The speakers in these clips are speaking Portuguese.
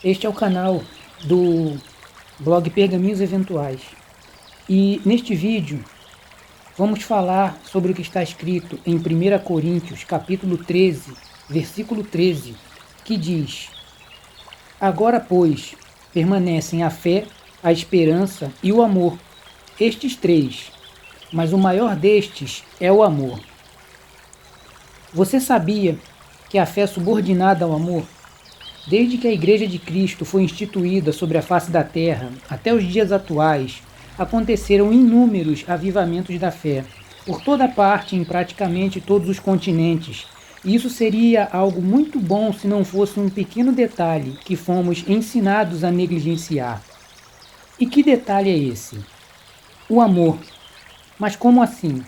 Este é o canal do blog Pergaminhos Eventuais. E neste vídeo vamos falar sobre o que está escrito em 1 Coríntios, capítulo 13, versículo 13, que diz: Agora, pois, permanecem a fé, a esperança e o amor, estes três, mas o maior destes é o amor. Você sabia que a fé é subordinada ao amor? Desde que a Igreja de Cristo foi instituída sobre a face da terra até os dias atuais, aconteceram inúmeros avivamentos da fé, por toda parte, em praticamente todos os continentes. E isso seria algo muito bom se não fosse um pequeno detalhe que fomos ensinados a negligenciar. E que detalhe é esse? O amor. Mas como assim?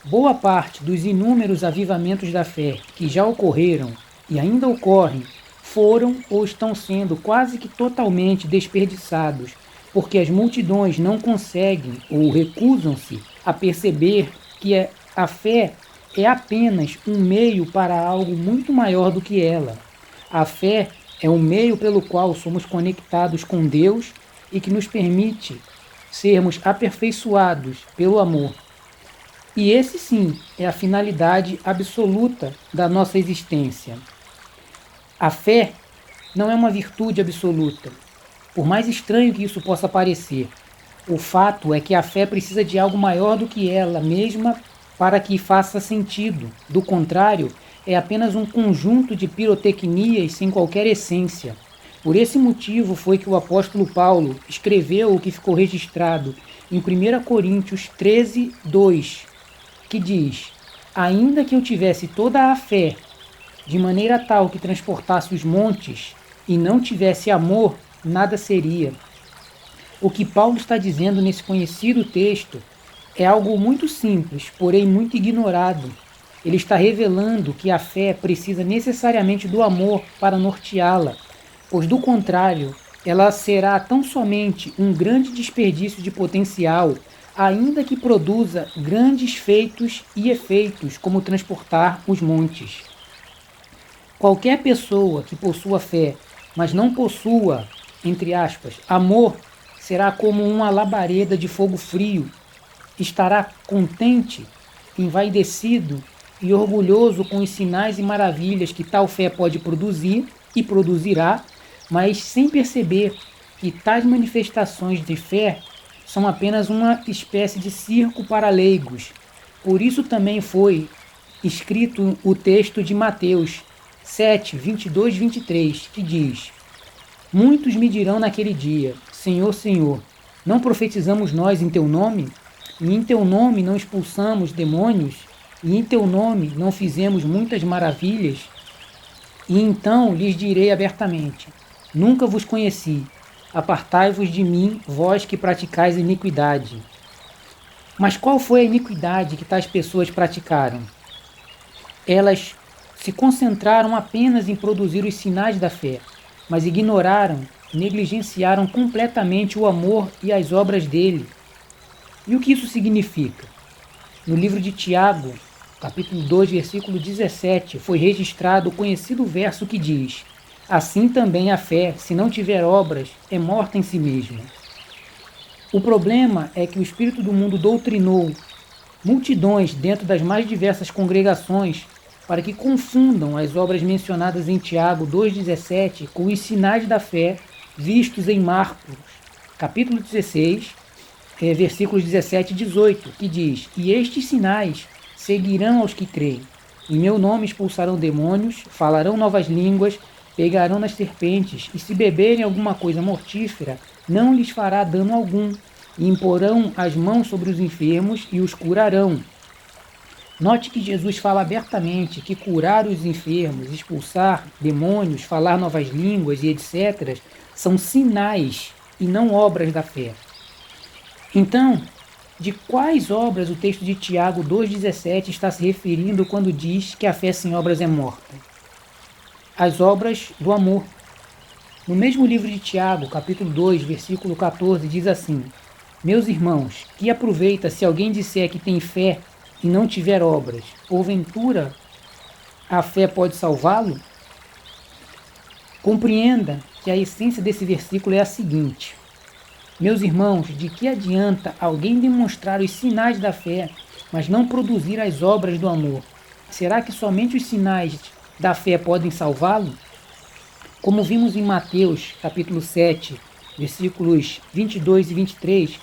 Boa parte dos inúmeros avivamentos da fé que já ocorreram e ainda ocorrem foram ou estão sendo quase que totalmente desperdiçados, porque as multidões não conseguem ou recusam-se a perceber que a fé é apenas um meio para algo muito maior do que ela. A fé é um meio pelo qual somos conectados com Deus e que nos permite sermos aperfeiçoados pelo amor. E esse sim é a finalidade absoluta da nossa existência. A fé não é uma virtude absoluta, por mais estranho que isso possa parecer. O fato é que a fé precisa de algo maior do que ela mesma para que faça sentido. Do contrário, é apenas um conjunto de pirotecnias sem qualquer essência. Por esse motivo foi que o apóstolo Paulo escreveu o que ficou registrado em 1 Coríntios 13, 2, que diz: Ainda que eu tivesse toda a fé, de maneira tal que transportasse os montes, e não tivesse amor, nada seria. O que Paulo está dizendo nesse conhecido texto é algo muito simples, porém muito ignorado. Ele está revelando que a fé precisa necessariamente do amor para norteá-la, pois do contrário, ela será tão somente um grande desperdício de potencial, ainda que produza grandes feitos e efeitos, como transportar os montes. Qualquer pessoa que possua fé, mas não possua, entre aspas, amor, será como uma labareda de fogo frio. Estará contente, envaidecido e orgulhoso com os sinais e maravilhas que tal fé pode produzir e produzirá, mas sem perceber que tais manifestações de fé são apenas uma espécie de circo para leigos. Por isso também foi escrito o texto de Mateus 7, 22, 23, que diz: Muitos me dirão naquele dia: Senhor, Senhor, não profetizamos nós em teu nome? E em teu nome não expulsamos demônios? E em teu nome não fizemos muitas maravilhas? E então lhes direi abertamente: Nunca vos conheci. Apartai-vos de mim, vós que praticais iniquidade. Mas qual foi a iniquidade que tais pessoas praticaram? Elas se concentraram apenas em produzir os sinais da fé, mas ignoraram, negligenciaram completamente o amor e as obras dele. E o que isso significa? No livro de Tiago, capítulo 2, versículo 17, foi registrado o conhecido verso que diz: Assim também a fé, se não tiver obras, é morta em si mesma. O problema é que o espírito do mundo doutrinou multidões dentro das mais diversas congregações para que confundam as obras mencionadas em Tiago 2,17 com os sinais da fé vistos em Marcos, capítulo 16, versículos 17 e 18, que diz: E estes sinais seguirão aos que creem. Em meu nome expulsarão demônios, falarão novas línguas, pegarão nas serpentes, e se beberem alguma coisa mortífera, não lhes fará dano algum, e imporão as mãos sobre os enfermos e os curarão. Note que Jesus fala abertamente que curar os enfermos, expulsar demônios, falar novas línguas e etc. são sinais e não obras da fé. Então, de quais obras o texto de Tiago 2,17 está se referindo quando diz que a fé sem obras é morta? As obras do amor. No mesmo livro de Tiago, capítulo 2, versículo 14, diz assim: Meus irmãos, que aproveita se alguém disser que tem fé e não tiver obras? Porventura, a fé pode salvá-lo? Compreenda que a essência desse versículo é a seguinte: meus irmãos, de que adianta alguém demonstrar os sinais da fé, mas não produzir as obras do amor? Será que somente os sinais da fé podem salvá-lo? Como vimos em Mateus, capítulo 7, versículos 22 e 23,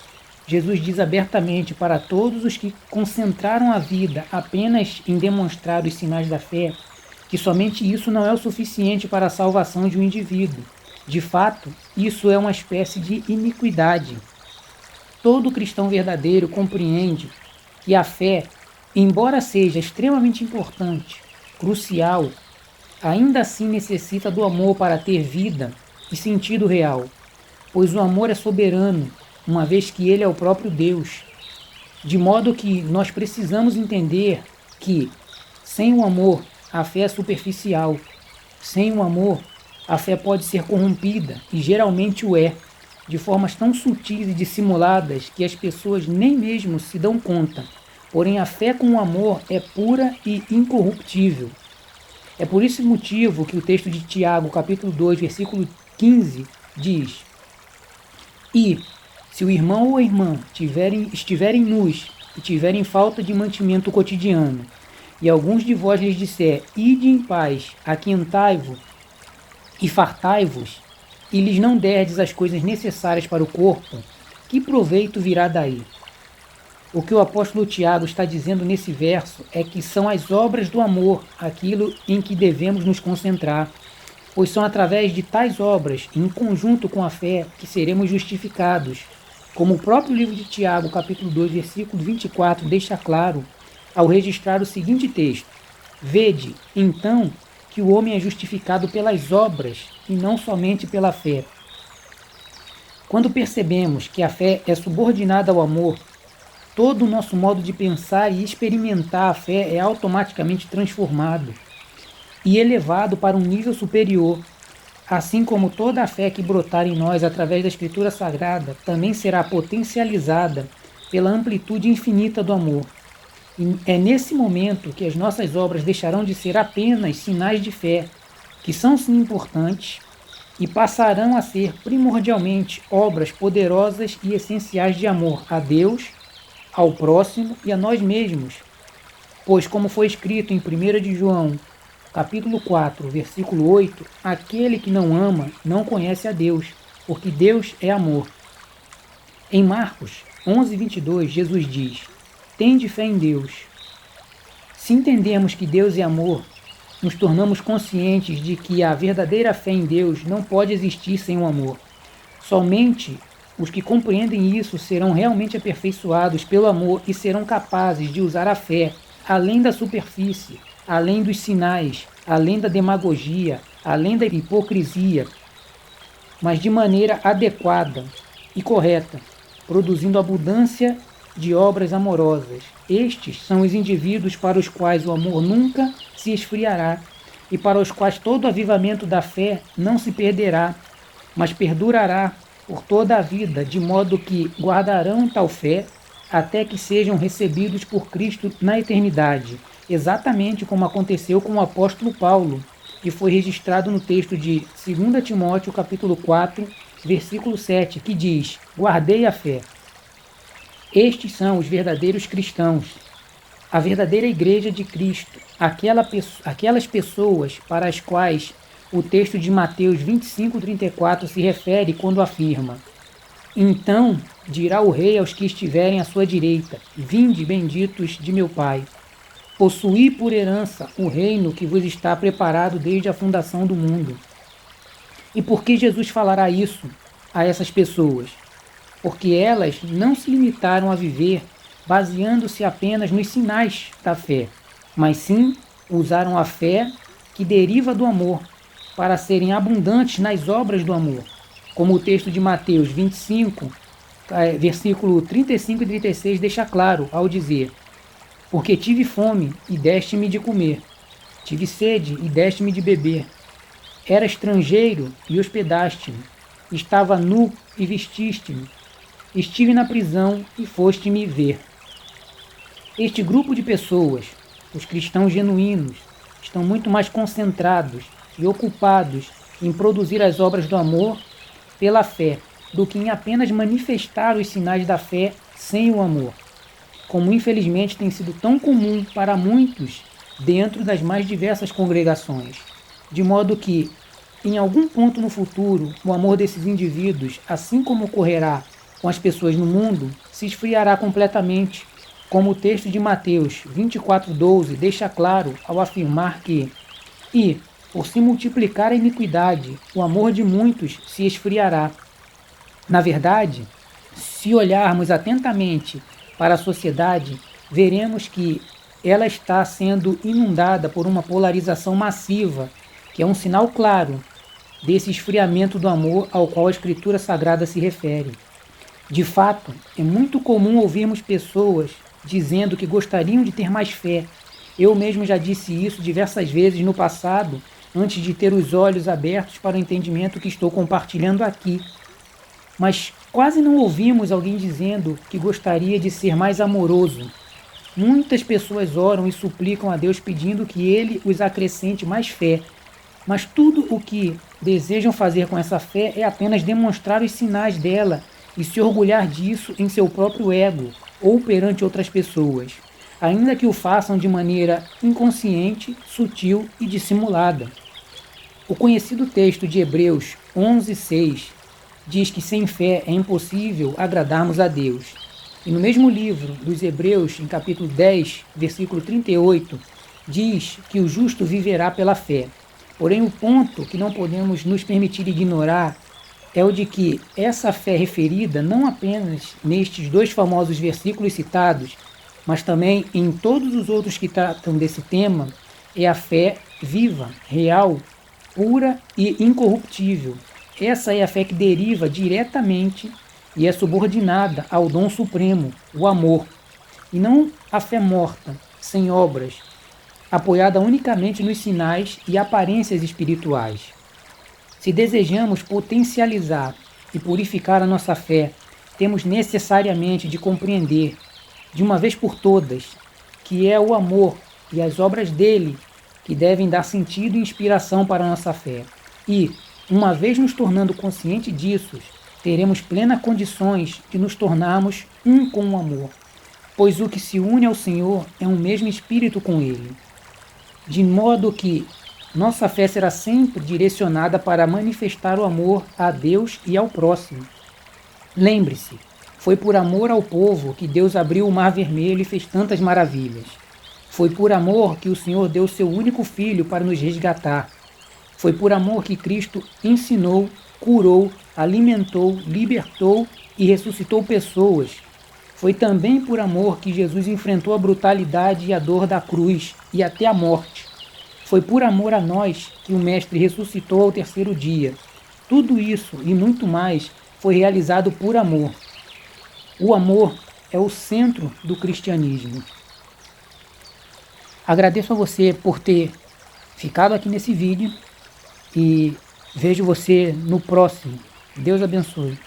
Jesus diz abertamente para todos os que concentraram a vida apenas em demonstrar os sinais da fé, que somente isso não é o suficiente para a salvação de um indivíduo. De fato, isso é uma espécie de iniquidade. Todo cristão verdadeiro compreende que a fé, embora seja extremamente importante, crucial, ainda assim necessita do amor para ter vida e sentido real, pois o amor é soberano, uma vez que ele é o próprio Deus. De modo que nós precisamos entender que, sem o amor, a fé é superficial. Sem o amor, a fé pode ser corrompida, e geralmente o é, de formas tão sutis e dissimuladas que as pessoas nem mesmo se dão conta. Porém, a fé com o amor é pura e incorruptível. É por esse motivo que o texto de Tiago, capítulo 2, versículo 15, diz: E, se o irmão ou a irmã estiverem nus e tiverem falta de mantimento cotidiano, e alguns de vós lhes disser, ide em paz, aquentai-vos e fartai-vos, e lhes não derdes as coisas necessárias para o corpo, que proveito virá daí? O que o apóstolo Tiago está dizendo nesse verso é que são as obras do amor aquilo em que devemos nos concentrar, pois são através de tais obras, em conjunto com a fé, que seremos justificados. Como o próprio livro de Tiago, capítulo 2, versículo 24, deixa claro, ao registrar o seguinte texto: Vede, então, que o homem é justificado pelas obras e não somente pela fé. Quando percebemos que a fé é subordinada ao amor, todo o nosso modo de pensar e experimentar a fé é automaticamente transformado e elevado para um nível superior, assim como toda a fé que brotar em nós através da Escritura Sagrada também será potencializada pela amplitude infinita do amor. E é nesse momento que as nossas obras deixarão de ser apenas sinais de fé, que são sim importantes, e passarão a ser primordialmente obras poderosas e essenciais de amor a Deus, ao próximo e a nós mesmos. Pois, como foi escrito em 1 de João, capítulo 4, versículo 8, aquele que não ama não conhece a Deus, porque Deus é amor. Em Marcos 11, 22, Jesus diz: Tende fé em Deus. Se entendemos que Deus é amor, nos tornamos conscientes de que a verdadeira fé em Deus não pode existir sem o amor. Somente os que compreendem isso serão realmente aperfeiçoados pelo amor e serão capazes de usar a fé além da superfície, além dos sinais, além da demagogia, além da hipocrisia, mas de maneira adequada e correta, produzindo abundância de obras amorosas. Estes são os indivíduos para os quais o amor nunca se esfriará e para os quais todo o avivamento da fé não se perderá, mas perdurará por toda a vida, de modo que guardarão tal fé até que sejam recebidos por Cristo na eternidade, exatamente como aconteceu com o apóstolo Paulo, que foi registrado no texto de 2 Timóteo capítulo 4, versículo 7, que diz: Guardei a fé. Estes são os verdadeiros cristãos, a verdadeira igreja de Cristo, aquelas pessoas para as quais o texto de Mateus 25:34 se refere quando afirma: Então dirá o rei aos que estiverem à sua direita: Vinde, benditos de meu Pai, possuí por herança o reino que vos está preparado desde a fundação do mundo. E por que Jesus falará isso a essas pessoas? Porque elas não se limitaram a viver baseando-se apenas nos sinais da fé, mas sim usaram a fé que deriva do amor para serem abundantes nas obras do amor, como o texto de Mateus 25, versículo 35 e 36 deixa claro ao dizer: Porque tive fome e deste-me de comer, tive sede e deste-me de beber, era estrangeiro e hospedaste-me, estava nu e vestiste-me, estive na prisão e foste-me ver. Este grupo de pessoas, os cristãos genuínos, estão muito mais concentrados e ocupados em produzir as obras do amor pela fé, do que em apenas manifestar os sinais da fé sem o amor, como infelizmente tem sido tão comum para muitos dentro das mais diversas congregações, de modo que, em algum ponto no futuro, o amor desses indivíduos, assim como ocorrerá com as pessoas no mundo, se esfriará completamente, como o texto de Mateus 24:12 deixa claro ao afirmar que "E, por se multiplicar a iniquidade, o amor de muitos se esfriará." Na verdade, se olharmos atentamente para a sociedade, veremos que ela está sendo inundada por uma polarização massiva, que é um sinal claro desse esfriamento do amor ao qual a Escritura Sagrada se refere. De fato, é muito comum ouvirmos pessoas dizendo que gostariam de ter mais fé. Eu mesmo já disse isso diversas vezes no passado, antes de ter os olhos abertos para o entendimento que estou compartilhando aqui. Mas quase não ouvimos alguém dizendo que gostaria de ser mais amoroso. Muitas pessoas oram e suplicam a Deus pedindo que Ele os acrescente mais fé. Mas tudo o que desejam fazer com essa fé é apenas demonstrar os sinais dela e se orgulhar disso em seu próprio ego ou perante outras pessoas, ainda que o façam de maneira inconsciente, sutil e dissimulada. O conhecido texto de Hebreus 11:6 diz que sem fé é impossível agradarmos a Deus. E no mesmo livro dos Hebreus, em capítulo 10, versículo 38, diz que o justo viverá pela fé. Porém, o ponto que não podemos nos permitir ignorar é o de que essa fé referida, não apenas nestes dois famosos versículos citados, mas também em todos os outros que tratam desse tema, é a fé viva, real, pura e incorruptível. Essa é a fé que deriva diretamente e é subordinada ao dom supremo, o amor, e não a fé morta, sem obras, apoiada unicamente nos sinais e aparências espirituais. Se desejamos potencializar e purificar a nossa fé, temos necessariamente de compreender, de uma vez por todas, que é o amor e as obras dele que devem dar sentido e inspiração para a nossa fé. E, uma vez nos tornando conscientes disso, teremos plenas condições de nos tornarmos um com o amor, pois o que se une ao Senhor é um mesmo espírito com ele. De modo que nossa fé será sempre direcionada para manifestar o amor a Deus e ao próximo. Lembre-se, foi por amor ao povo que Deus abriu o Mar Vermelho e fez tantas maravilhas. Foi por amor que o Senhor deu seu único Filho para nos resgatar. Foi por amor que Cristo ensinou, curou, alimentou, libertou e ressuscitou pessoas. Foi também por amor que Jesus enfrentou a brutalidade e a dor da cruz e até a morte. Foi por amor a nós que o Mestre ressuscitou ao terceiro dia. Tudo isso e muito mais foi realizado por amor. O amor é o centro do cristianismo. Agradeço a você por ter ficado aqui nesse vídeo e vejo você no próximo. Deus abençoe.